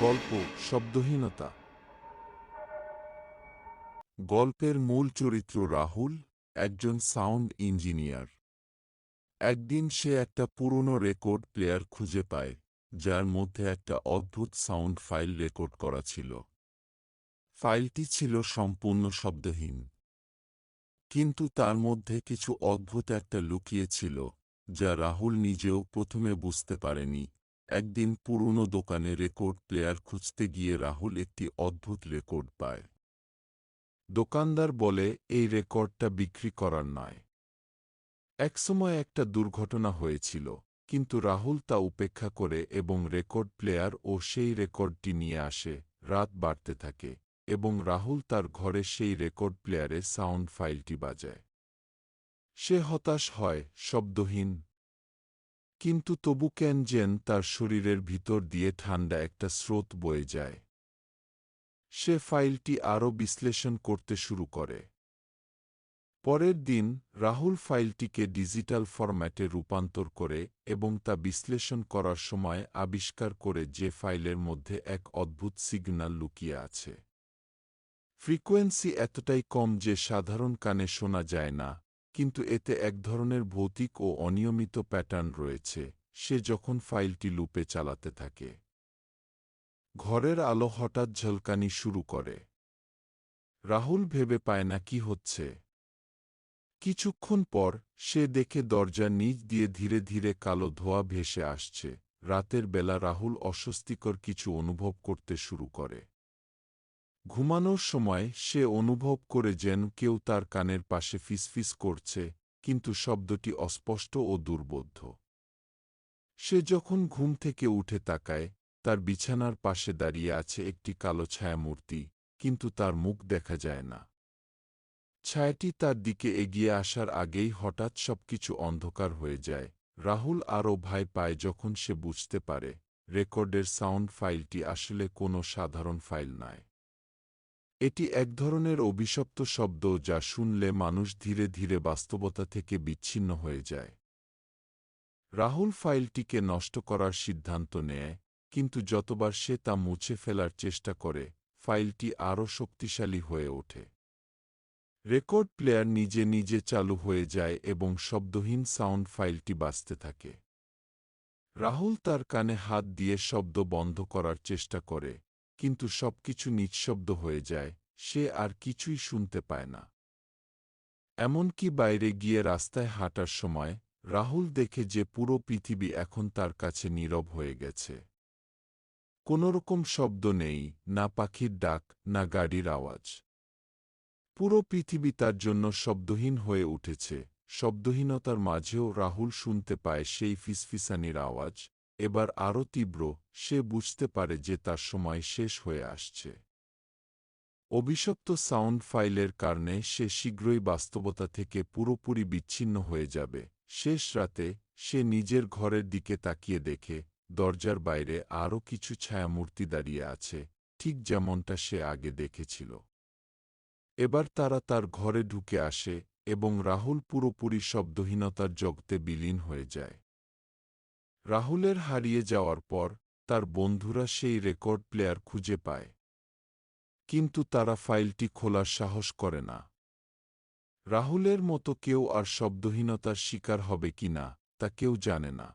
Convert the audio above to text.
গল্প শব্দহীনতা। গল্পের মূল চরিত্র রাহুল, একজন সাউন্ড ইঞ্জিনিয়ার। একদিন সে একটা পুরনো রেকর্ড প্লেয়ার খুঁজে পায়, যার মধ্যে একটা অদ্ভুত সাউন্ড ফাইল রেকর্ড করা ছিল। ফাইলটি ছিল সম্পূর্ণ শব্দহীন, কিন্তু তার মধ্যে কিছু অদ্ভুত একটা লুকিয়ে ছিল, যা রাহুল নিজেও প্রথমে বুঝতে পারেনি। একদিন পুরনো দোকানে রেকর্ড প্লেয়ার খুঁজতে গিয়ে রাহুল একটি অদ্ভুত রেকর্ড পায়। দোকানদার বলে এই রেকর্ডটা বিক্রি করার নয়। একসময় একটা দুর্ঘটনা হয়েছিল, কিন্তু রাহুল তা উপেক্ষা করে এবং রেকর্ড প্লেয়ার ও সেই রেকর্ডটি নিয়ে আসে। রাত বাড়তে থাকে এবং রাহুল তার ঘরে সেই রেকর্ড প্লেয়ারে সাউন্ড ফাইলটি বাজায়। সে হতাশ হয়, শব্দহীন। কিন্তু তবু কেন যেন তার শরীরের ভিতর দিয়ে ঠান্ডা একটা স্রোত বয়ে যায়। সে ফাইলটি আরও বিশ্লেষণ করতে শুরু করে। পরের দিন রাহুল ফাইলটিকে ডিজিটাল ফরম্যাটে রূপান্তর করে এবং তা বিশ্লেষণ করার সময় আবিষ্কার করে যে ফাইলের মধ্যে এক অদ্ভুত সিগন্যাল লুকিয়ে আছে। ফ্রিকোয়েন্সি এতটাই কম যে সাধারণ কানে শোনা যায় না, কিন্তু এতে এক ধরনের ভৌতিক ও অনিয়মিত প্যাটার্ন রয়েছে। সে যখন ফাইলটি লুপে চালাতে থাকে, ঘরের আলো হঠাৎ ঝলকানি শুরু করে। রাহুল ভেবে পায় না কি হচ্ছে। কিছুক্ষণ পর সে দেখে দরজার নিচ দিয়ে ধীরে ধীরে কালো ধোঁয়া ভেসে আসছে। রাতের বেলা রাহুল অস্বস্তিকর কিছু অনুভব করতে শুরু করে। ঘুমানোর সময় সে অনুভব করে যেন কেউ তার কানের পাশে ফিসফিস করছে, কিন্তু শব্দটি অস্পষ্ট ও দুর্বোধ্য। সে যখন ঘুম থেকে উঠে তাকায়, তার বিছানার পাশে দাঁড়িয়ে আছে একটি কালো ছায়ামূর্তি, কিন্তু তার মুখ দেখা যায় না। ছায়াটি তার দিকে এগিয়ে আসার আগেই হঠাৎ সবকিছু অন্ধকার হয়ে যায়। রাহুল আরও ভয় পায় যখন সে বুঝতে পারে রেকর্ডের সাউন্ড ফাইলটি আসলে কোনো সাধারণ ফাইল নয়। এটি এক ধরনের অভিশপ্ত শব্দ যা শুনলে মানুষ ধীরে ধীরে বাস্তবতা থেকে বিচ্ছিন্ন হয়ে যায়। রাহুল ফাইলটিকে নষ্ট করার সিদ্ধান্ত নেয়, কিন্তু যতবার সে তা মুছে ফেলার চেষ্টা করে, ফাইলটি আরও শক্তিশালী হয়ে ওঠে। রেকর্ড প্লেয়ার নিজে নিজে চালু হয়ে যায় এবং শব্দহীন সাউন্ড ফাইলটি বাজতে থাকে। রাহুল তার কানে হাত দিয়ে শব্দ বন্ধ করার চেষ্টা করে, কিন্তু সবকিছু নিঃশব্দ হয়ে যায়। সে আর কিছুই শুনতে পায় না। এমনকি বাইরে গিয়ে রাস্তায় হাঁটার সময় রাহুল দেখে যে পুরো পৃথিবী এখন তার কাছে নীরব হয়ে গেছে। কোনোরকম শব্দ নেই, না পাখির ডাক, না গাড়ির আওয়াজ। পুরো পৃথিবী তার জন্য শব্দহীন হয়ে উঠেছে। শব্দহীনতার মাঝেও রাহুল শুনতে পায় সেই ফিসফিসানির আওয়াজ, এবার আরও তীব্র। সে বুঝতে পারে যে তার সময় শেষ হয়ে আসছে। অভিশপ্ত সাউন্ড ফাইলের কারণে সে শীঘ্রই বাস্তবতা থেকে পুরোপুরি বিচ্ছিন্ন হয়ে যাবে। শেষ রাতে সে নিজের ঘরের দিকে তাকিয়ে দেখে দরজার বাইরে আরও কিছু ছায়ামূর্তি দাঁড়িয়ে আছে, ঠিক যেমনটা সে আগে দেখেছিল। এবার তারা তার ঘরে ঢুকে আসে এবং রাহুল পুরোপুরি শব্দহীনতার জগতে বিলীন হয়ে যায়। রাহুলের হারিয়ে যাওয়ার পর তার বন্ধুরা সেই রেকর্ড প্লেয়ার খুঁজে পায়, কিন্তু তারা ফাইলটি খোলার সাহস করে না। রাহুলের মতো কেউ আর শব্দহীনতার শিকার হবে কিনা তা কেউ জানে না।